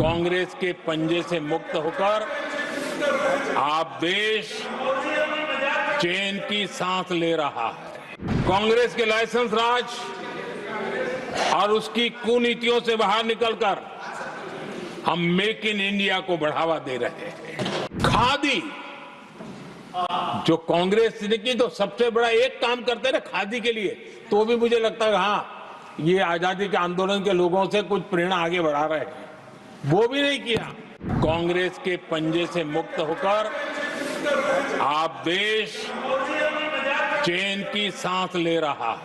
कांग्रेस के पंजे से मुक्त होकर आप देश चैन की सांस ले रहा है। कांग्रेस के लाइसेंस राज और उसकी कुनीतियों से बाहर निकलकर हम मेक इन इंडिया को बढ़ावा दे रहे हैं। खादी जो कांग्रेस ने की तो सबसे बड़ा एक काम करते रहे खादी के लिए, तो भी मुझे लगता है हाँ ये आजादी के आंदोलन के लोगों से कुछ प्रेरणा आगे बढ़ा रहे हैं, वो भी नहीं किया। कांग्रेस के पंजे से मुक्त होकर आप देश चैन की सांस ले रहा है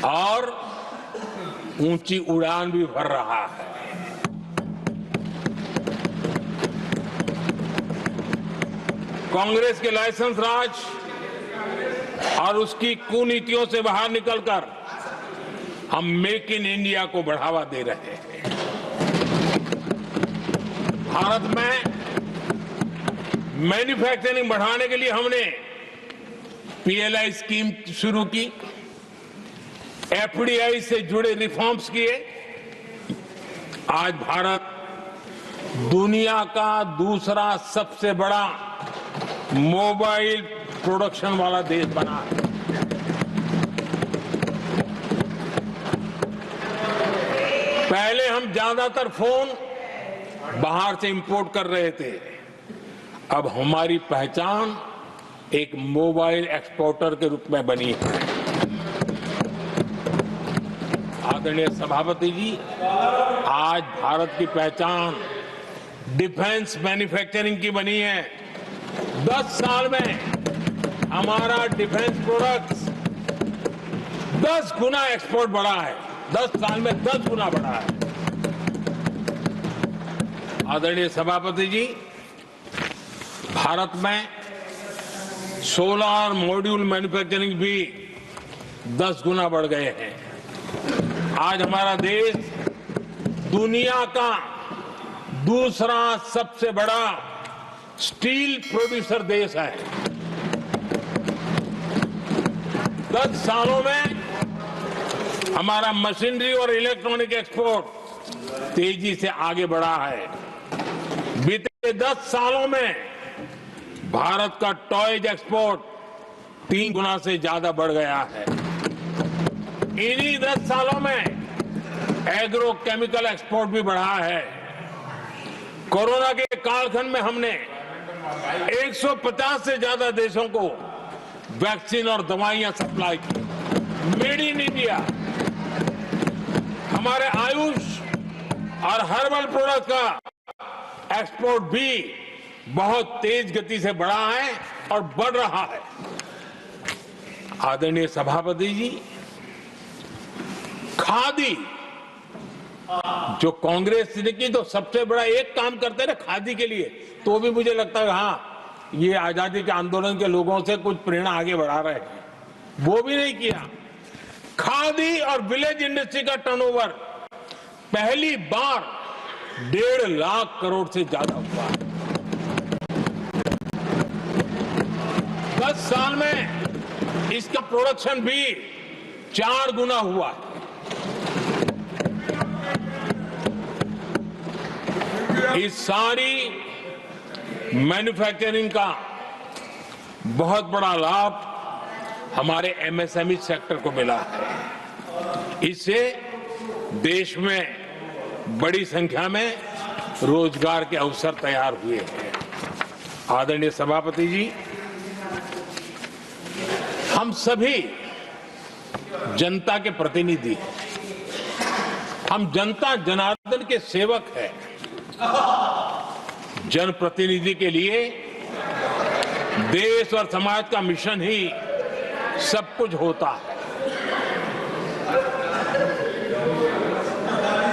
और ऊंची उड़ान भी भर रहा है। कांग्रेस के लाइसेंस राज और उसकी कुनीतियों से बाहर निकलकर हम मेक इन इंडिया को बढ़ावा दे रहे हैं। भारत में मैन्युफैक्चरिंग बढ़ाने के लिए हमने पीएलआई स्कीम शुरू की, एफडीआई से जुड़े रिफॉर्म्स किए। आज भारत दुनिया का दूसरा सबसे बड़ा मोबाइल प्रोडक्शन वाला देश बना है। पहले हम ज्यादातर फोन बाहर से इंपोर्ट कर रहे थे, अब हमारी पहचान एक मोबाइल एक्सपोर्टर के रूप में बनी है। आदरणीय सभापति जी, आज भारत की पहचान डिफेंस मैन्युफैक्चरिंग की बनी है। 10 साल में हमारा डिफेंस प्रोडक्ट्स 10 गुना एक्सपोर्ट बढ़ा है। 10 साल में 10 गुना बढ़ा है। आदरणीय सभापति जी, भारत में सोलर मॉड्यूल मैन्युफैक्चरिंग भी 10 गुना बढ़ गए हैं। आज हमारा देश दुनिया का दूसरा सबसे बड़ा स्टील प्रोड्यूसर देश है। 10 सालों में हमारा मशीनरी और इलेक्ट्रॉनिक एक्सपोर्ट तेजी से आगे बढ़ा है। बीते 10 सालों में भारत का टॉयज एक्सपोर्ट 3 गुना से ज्यादा बढ़ गया है। इन्हीं 10 सालों में एग्रो केमिकल एक्सपोर्ट भी बढ़ा है। कोरोना के कालखंड में हमने 150 से ज्यादा देशों को वैक्सीन और दवाइयां सप्लाई की। मेड इन इंडिया, हमारे आयुष और हर्बल प्रोडक्ट का एक्सपोर्ट भी बहुत तेज गति से बढ़ा है और बढ़ रहा है। आदरणीय सभापति जी, खादी जो कांग्रेस ने की तो सबसे बड़ा एक काम करते रहे खादी के लिए, तो भी मुझे लगता है हाँ ये आजादी के आंदोलन के लोगों से कुछ प्रेरणा आगे बढ़ा रहे हैं, वो भी नहीं किया। खादी और विलेज इंडस्ट्री का टर्नओवर पहली बार 1.5 लाख करोड़ से ज्यादा हुआ है। 10 साल में इसका प्रोडक्शन भी 4 गुना हुआ है। इस सारी मैन्युफैक्चरिंग का बहुत बड़ा लाभ हमारे एमएसएमई सेक्टर को मिला है। इससे देश में बड़ी संख्या में रोजगार के अवसर तैयार हुए हैं। आदरणीय सभापति जी, हम सभी जनता के प्रतिनिधि हैं। हम जनता जनार्दन के सेवक हैं। जनप्रतिनिधि के लिए देश और समाज का मिशन ही सब कुछ होता है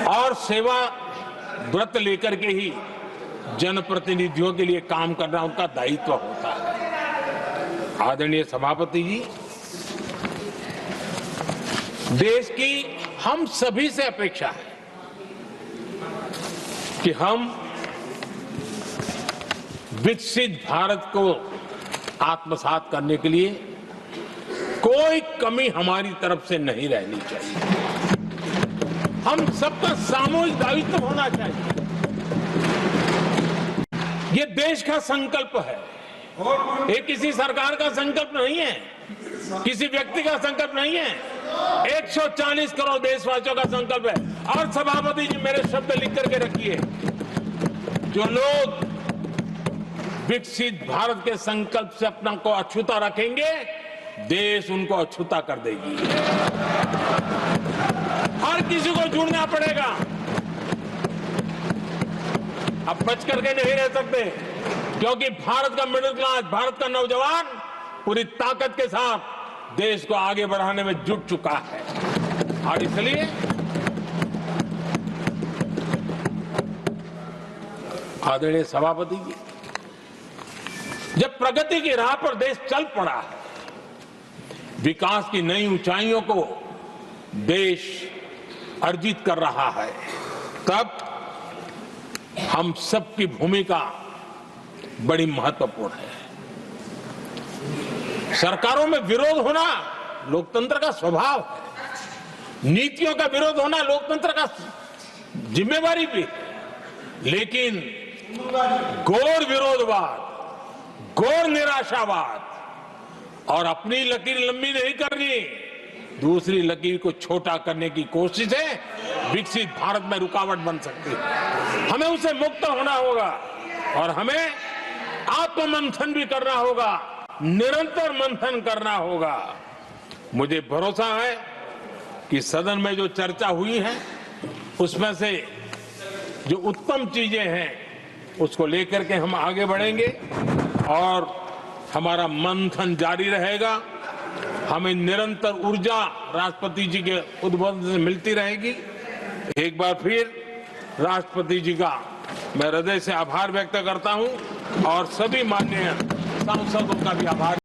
और सेवा व्रत लेकर के ही जनप्रतिनिधियों के लिए काम करना उनका दायित्व होता है। आदरणीय सभापति जी, देश की हम सभी से अपेक्षा है कि हम विकसित भारत को आत्मसात करने के लिए कोई कमी हमारी तरफ से नहीं रहनी चाहिए। हम सबका सामूहिक दायित्व होना चाहिए। ये देश का संकल्प है, ये किसी सरकार का संकल्प नहीं है, किसी व्यक्ति का संकल्प नहीं है, 140 करोड़ देशवासियों का संकल्प है। और सभापति जी मेरे शब्द लिख करके रखिए, जो लोग विकसित भारत के संकल्प से अपना को अछूता रखेंगे, देश उनको अछूता कर देगी। हर किसी को जुड़ना पड़ेगा, अब बच करके नहीं रह सकते, क्योंकि भारत का मिडिल क्लास, भारत का नौजवान पूरी ताकत के साथ देश को आगे बढ़ाने में जुट चुका है। और इसलिए आदरणीय सभापति जी, जब प्रगति की राह पर देश चल पड़ा है, विकास की नई ऊंचाइयों को देश अर्जित कर रहा है, तब हम सबकी भूमिका बड़ी महत्वपूर्ण है। सरकारों में विरोध होना लोकतंत्र का स्वभाव है, नीतियों का विरोध होना लोकतंत्र का जिम्मेवारी भी है, लेकिन घोर विरोधवाद, घोर निराशावाद और अपनी लकीर लंबी नहीं करनी, दूसरी लकीर को छोटा करने की कोशिश है विकसित भारत में रुकावट बन सकती है। हमें उसे मुक्त होना होगा और हमें आत्ममंथन भी करना होगा, निरंतर मंथन करना होगा। मुझे भरोसा है कि सदन में जो चर्चा हुई है उसमें से जो उत्तम चीजें हैं उसको लेकर के हम आगे बढ़ेंगे और हमारा मंथन जारी रहेगा। हमें निरंतर ऊर्जा राष्ट्रपति जी के उद्बोधन से मिलती रहेगी। एक बार फिर राष्ट्रपति जी का मैं हृदय से आभार व्यक्त करता हूं और सभी माननीय सांसदों का भी आभार